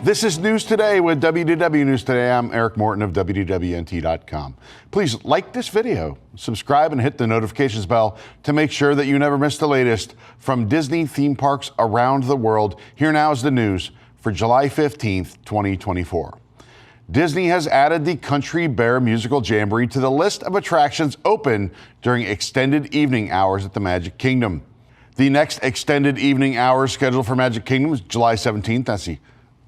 This is News Today with WDW News Today. I'm Eric Morton of WDWNT.com. Please like this video, subscribe, and hit the notifications bell to make sure that you never miss the latest from Disney theme parks around the world. Here now is the news for July 15th, 2024. Disney has added the Country Bear Musical Jamboree to the list of attractions open during extended evening hours at the Magic Kingdom. The next extended evening hours scheduled for Magic Kingdom is July 17th. That's the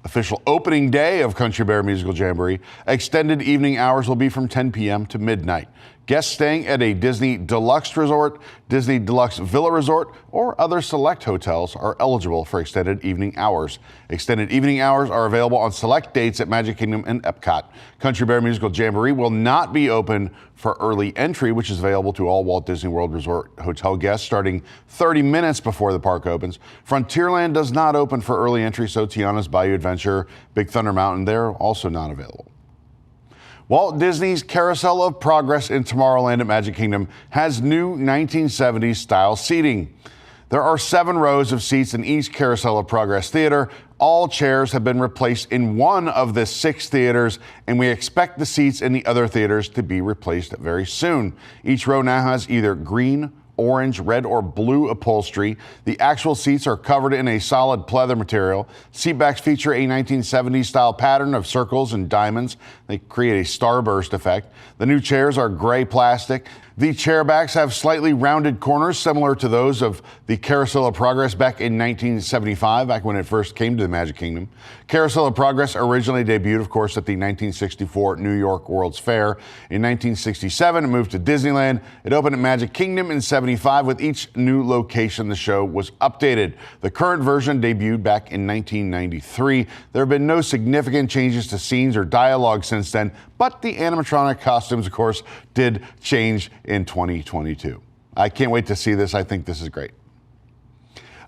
official opening day of Country Bear Musical Jamboree. Extended evening hours will be from 10 p.m. to midnight. Guests staying at a Disney Deluxe Resort, Disney Deluxe Villa Resort, or other select hotels are eligible for extended evening hours. Extended evening hours are available on select dates at Magic Kingdom and EPCOT. Country Bear Musical Jamboree will not be open for early entry, which is available to all Walt Disney World Resort hotel guests starting 30 minutes before the park opens. Frontierland does not open for early entry, so Tiana's Bayou Adventure, Big Thunder Mountain, they're also not available. Walt Disney's Carousel of Progress in Tomorrowland at Magic Kingdom has new 1970s style seating. There are 7 rows of seats in each Carousel of Progress theater. All chairs have been replaced in one of the 6 theaters, and we expect the seats in the other theaters to be replaced very soon. Each row now has either green, orange, red, or blue upholstery. The actual seats are covered in a solid pleather material. Seatbacks feature a 1970s style pattern of circles and diamonds. They create a starburst effect. The new chairs are gray plastic. The chair backs have slightly rounded corners similar to those of the Carousel of Progress back in 1975, back when it first came to the Magic Kingdom. Carousel of Progress originally debuted, of course, at the 1964 New York World's Fair. In 1967, it moved to Disneyland. It opened at Magic Kingdom in 75. With each new location, the show was updated. The current version debuted back in 1993. There have been no significant changes to scenes or dialogue since then, but the animatronic costumes, of course, did change in 2022. I can't wait to see this. I think this is great.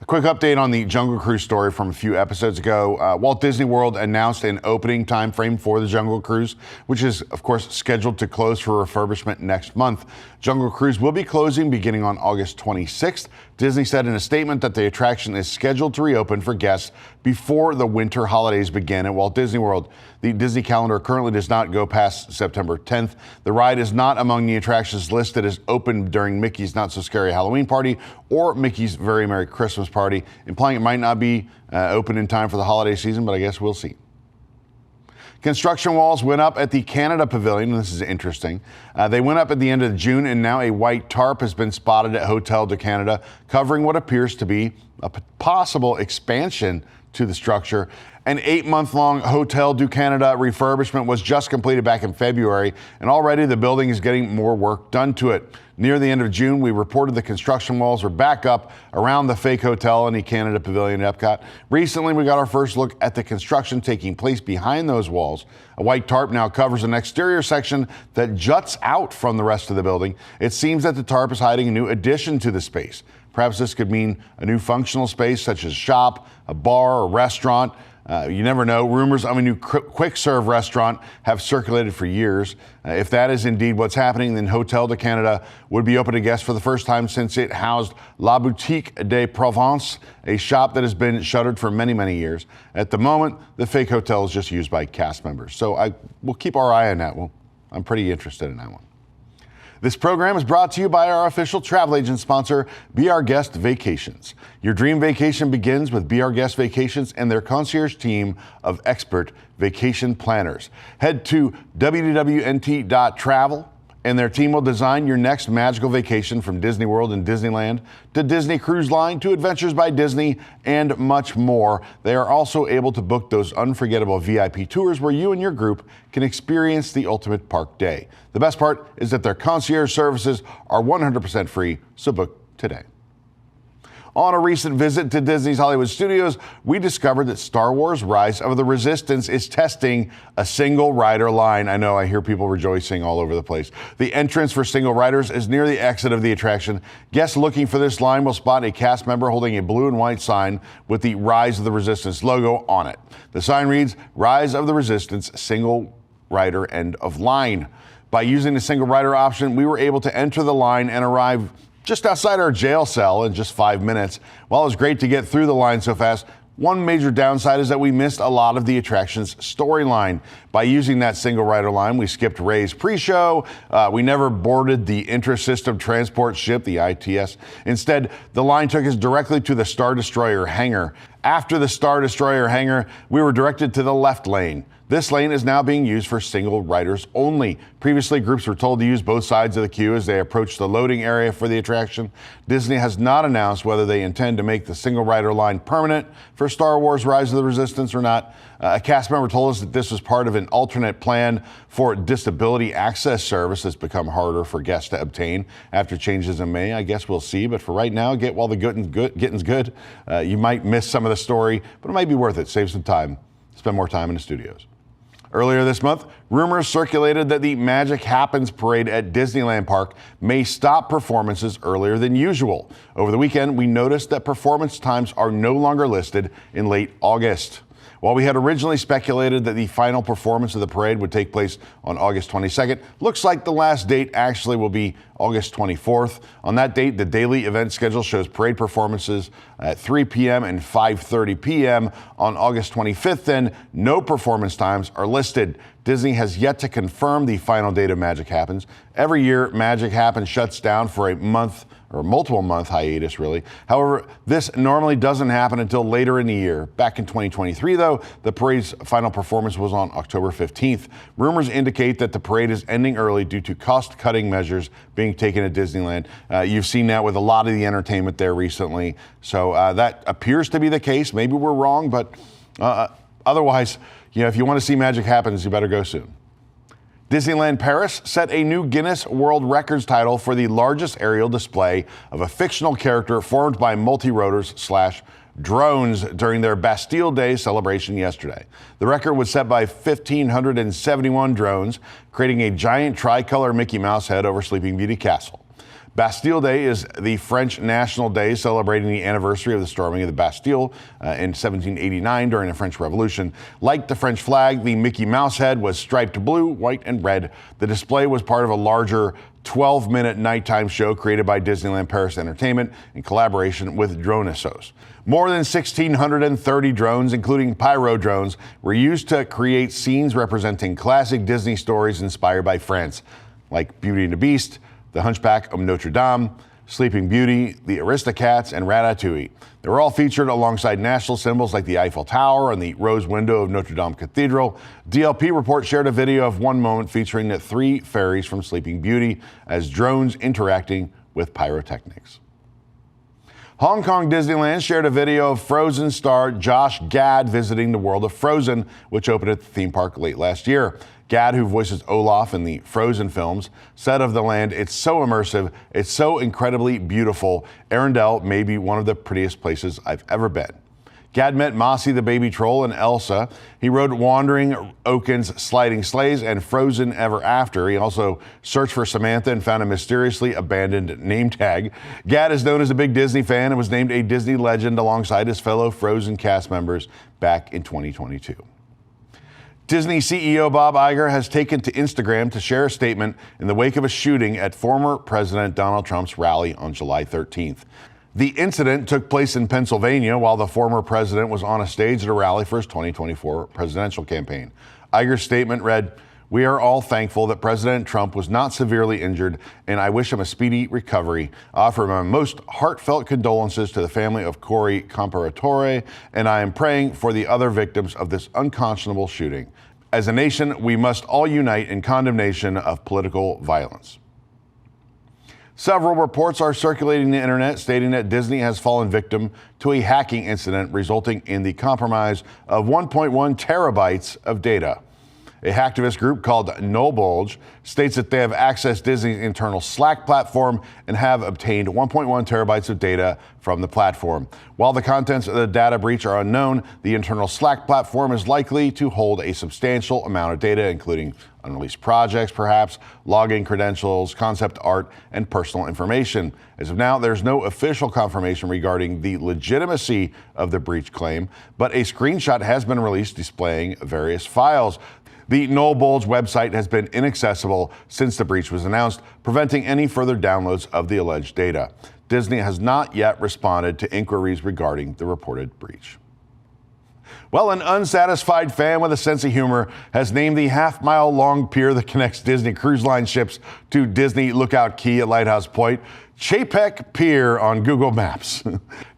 A quick update on the Jungle Cruise story from a few episodes ago. Walt Disney World announced an opening time frame for the Jungle Cruise, which is, of course, scheduled to close for refurbishment next month. Jungle Cruise will be closing beginning on August 26th. Disney said in a statement that the attraction is scheduled to reopen for guests before the winter holidays begin at Walt Disney World. The Disney calendar currently does not go past September 10th. The ride is not among the attractions listed as open during Mickey's Not So Scary Halloween Party or Mickey's Very Merry Christmas Party, implying it might not be open in time for the holiday season, but I guess we'll see. Construction walls went up at the Canada Pavilion. This is interesting. They went up at the end of June, and now a white tarp has been spotted at Hotel de Canada, covering what appears to be a possible expansion to the structure. An 8-month-long Hotel du Canada refurbishment was just completed back in February, and already the building is getting more work done to it. Near the end of June, we reported the construction walls are back up around the fake hotel in the Canada Pavilion at EPCOT. Recently, we got our first look at the construction taking place behind those walls. A white tarp now covers an exterior section that juts out from the rest of the building. It seems that the tarp is hiding a new addition to the space. Perhaps this could mean a new functional space such as shop, a bar, a restaurant. You never know. Rumors of a new quick serve restaurant have circulated for years. If that is indeed what's happening, then Hotel de Canada would be open to guests for the first time since it housed La Boutique de Provence, a shop that has been shuttered for many, many years. At the moment, the fake hotel is just used by cast members. So we'll keep our eye on that. I'm pretty interested in that one. This program is brought to you by our official travel agent sponsor, Be Our Guest Vacations. Your dream vacation begins with Be Our Guest Vacations and their concierge team of expert vacation planners. Head to www.nt.travel and their team will design your next magical vacation from Disney World and Disneyland to Disney Cruise Line to Adventures by Disney and much more. They are also able to book those unforgettable VIP tours where you and your group can experience the ultimate park day. The best part is that their concierge services are 100% free, so book today. On a recent visit to Disney's Hollywood Studios, we discovered that Star Wars Rise of the Resistance is testing a single rider line. I know, I hear people rejoicing all over the place. The entrance for single riders is near the exit of the attraction. Guests looking for this line will spot a cast member holding a blue and white sign with the Rise of the Resistance logo on it. The sign reads, Rise of the Resistance, single rider end of line. By using the single rider option, we were able to enter the line and arrive just outside our jail cell in just 5 minutes. While it was great to get through the line so fast, One major downside is that we missed a lot of the attraction's storyline. By using that single rider line, we skipped Ray's pre-show. We never boarded the intra-system transport ship, the ITS. Instead, the line took us directly to the Star Destroyer hangar. After the Star Destroyer hangar, we were directed to the left lane. This lane is now being used for single riders only. Previously, groups were told to use both sides of the queue as they approached the loading area for the attraction. Disney has not announced whether they intend to make the single rider line permanent for Star Wars Rise of the Resistance or not. A cast member told us that this was part of an alternate plan for disability access service that's become harder for guests to obtain after changes in May. I guess we'll see, but for right now, get while the getting's good. You might miss some of the story, but it might be worth it. Save some time. Spend more time in the studios. Earlier this month, rumors circulated that the Magic Happens parade at Disneyland Park may stop performances earlier than usual. Over the weekend, we noticed that performance times are no longer listed in late August. While we had originally speculated that the final performance of the parade would take place on August 22nd, looks like the last date actually will be August 24th. On that date, the daily event schedule shows parade performances at 3 p.m. and 5:30 p.m. On August 25th, then, no performance times are listed. Disney has yet to confirm the final date of Magic Happens. Every year, Magic Happens shuts down for a month or multiple month hiatus, really. However, this normally doesn't happen until later in the year. Back in 2023, though, the parade's final performance was on October 15th. Rumors indicate that the parade is ending early due to cost-cutting measures being taken at Disneyland. You've seen that with a lot of the entertainment there recently. So that appears to be the case. Maybe we're wrong, but otherwise, if you want to see Magic Happens, you better go soon. Disneyland Paris set a new Guinness World Records title for the largest aerial display of a fictional character formed by multi-rotors/drones during their Bastille Day celebration yesterday. The record was set by 1,571 drones, creating a giant tricolor Mickey Mouse head over Sleeping Beauty Castle. Bastille Day is the French national day celebrating the anniversary of the storming of the Bastille in 1789 during the French Revolution. Like the French flag, the Mickey Mouse head was striped blue, white, and red. The display was part of a larger 12-minute nighttime show created by Disneyland Paris Entertainment in collaboration with Dronesos. More than 1,630 drones, including pyro drones, were used to create scenes representing classic Disney stories inspired by France, like Beauty and the Beast, The Hunchback of Notre Dame, Sleeping Beauty, The Aristocats, and Ratatouille. They were all featured alongside national symbols like the Eiffel Tower and the rose window of Notre Dame Cathedral. DLP Report shared a video of one moment featuring the 3 fairies from Sleeping Beauty as drones interacting with pyrotechnics. Hong Kong Disneyland shared a video of Frozen star Josh Gad visiting the world of Frozen, which opened at the theme park late last year. Gad, who voices Olaf in the Frozen films, said of the land, "It's so immersive, it's so incredibly beautiful. Arendelle may be one of the prettiest places I've ever been." Gad met Mossy the baby troll and Elsa. He rode Wandering Oaken's Sliding Sleighs and Frozen Ever After. He also searched for Samantha and found a mysteriously abandoned name tag. Gad is known as a big Disney fan and was named a Disney legend alongside his fellow Frozen cast members back in 2022. Disney CEO Bob Iger has taken to Instagram to share a statement in the wake of a shooting at former President Donald Trump's rally on July 13th. The incident took place in Pennsylvania while the former president was on a stage at a rally for his 2024 presidential campaign. Iger's statement read, "We are all thankful that President Trump was not severely injured, and I wish him a speedy recovery. I offer my most heartfelt condolences to the family of Corey Comparatore, and I am praying for the other victims of this unconscionable shooting. As a nation, we must all unite in condemnation of political violence." Several reports are circulating the internet stating that Disney has fallen victim to a hacking incident resulting in the compromise of 1.1 terabytes of data. A hacktivist group called NoBulge states that they have accessed Disney's internal Slack platform and have obtained 1.1 terabytes of data from the platform. While the contents of the data breach are unknown, the internal Slack platform is likely to hold a substantial amount of data, including unreleased projects, perhaps, login credentials, concept art, and personal information. As of now, there's no official confirmation regarding the legitimacy of the breach claim, but a screenshot has been released displaying various files. The NoBulge website has been inaccessible since the breach was announced, preventing any further downloads of the alleged data. Disney has not yet responded to inquiries regarding the reported breach. Well, an unsatisfied fan with a sense of humor has named the half-mile-long pier that connects Disney Cruise Line ships to Disney Lookout Key at Lighthouse Point Chapek Pier on Google Maps.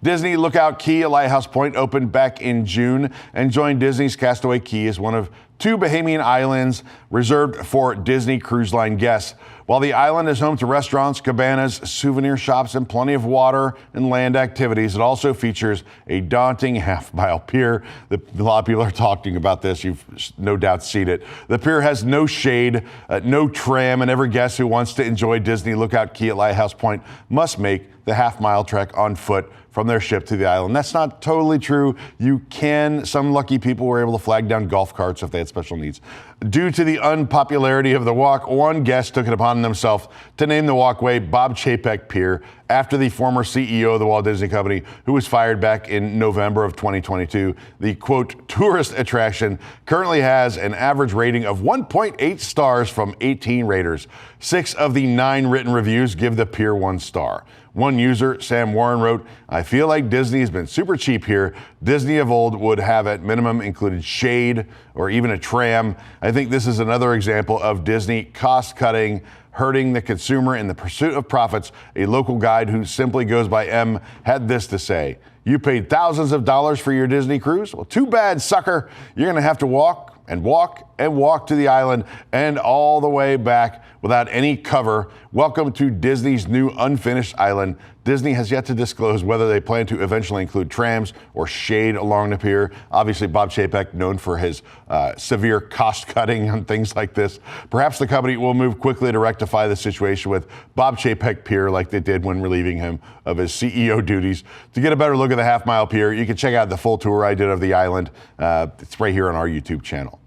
Disney Lookout Key at Lighthouse Point opened back in June and joined Disney's Castaway Cay as one of 2 Bahamian islands reserved for Disney Cruise Line guests. While the island is home to restaurants, cabanas, souvenir shops, and plenty of water and land activities, it also features a daunting half-mile pier. A lot of people are talking about this. You've no doubt seen it. The pier has no shade, no tram, and every guest who wants to enjoy Disney Lookout Key at Lighthouse Point must make the half-mile trek on foot from their ship to the island. That's not totally true. Some lucky people were able to flag down golf carts if they had special needs. Due to the unpopularity of the walk, one guest took it upon themselves to name the walkway Bob Chapek Pier after the former CEO of the Walt Disney Company, who was fired back in November of 2022. The, quote, tourist attraction currently has an average rating of 1.8 stars from 18 raters. 6 of the 9 written reviews give the pier 1 star. One user, Sam Warren, wrote, "I feel like Disney has been super cheap here. Disney of old would have at minimum included shade or even a tram. I think this is another example of Disney cost-cutting, hurting the consumer in the pursuit of profits." A local guide who simply goes by M had this to say: "You paid thousands of dollars for your Disney cruise? Well, too bad, sucker. You're going to have to walk and walk and walk to the island and all the way back without any cover. Welcome to Disney's new unfinished island." Disney has yet to disclose whether they plan to eventually include trams or shade along the pier. Obviously, Bob Chapek, known for his severe cost cutting on things like this. Perhaps the company will move quickly to rectify the situation with Bob Chapek Pier like they did when relieving him of his CEO duties. To get a better look at the half-mile pier, you can check out the full tour I did of the island. It's right here on our YouTube channel.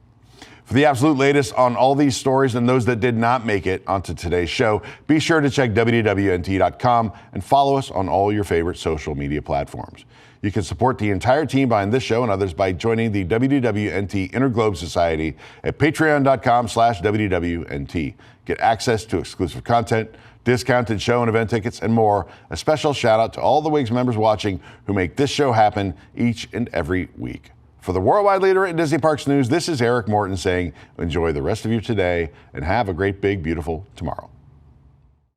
For the absolute latest on all these stories and those that did not make it onto today's show, be sure to check WDWNT.com and follow us on all your favorite social media platforms. You can support the entire team behind this show and others by joining the WDWNT Interglobe Society at patreon.com/WDWNT. Get access to exclusive content, discounted show and event tickets, and more. A special shout out to all the WIGS members watching who make this show happen each and every week. For the worldwide leader at Disney Parks News, this is Eric Morton saying enjoy the rest of your today and have a great, big, beautiful tomorrow.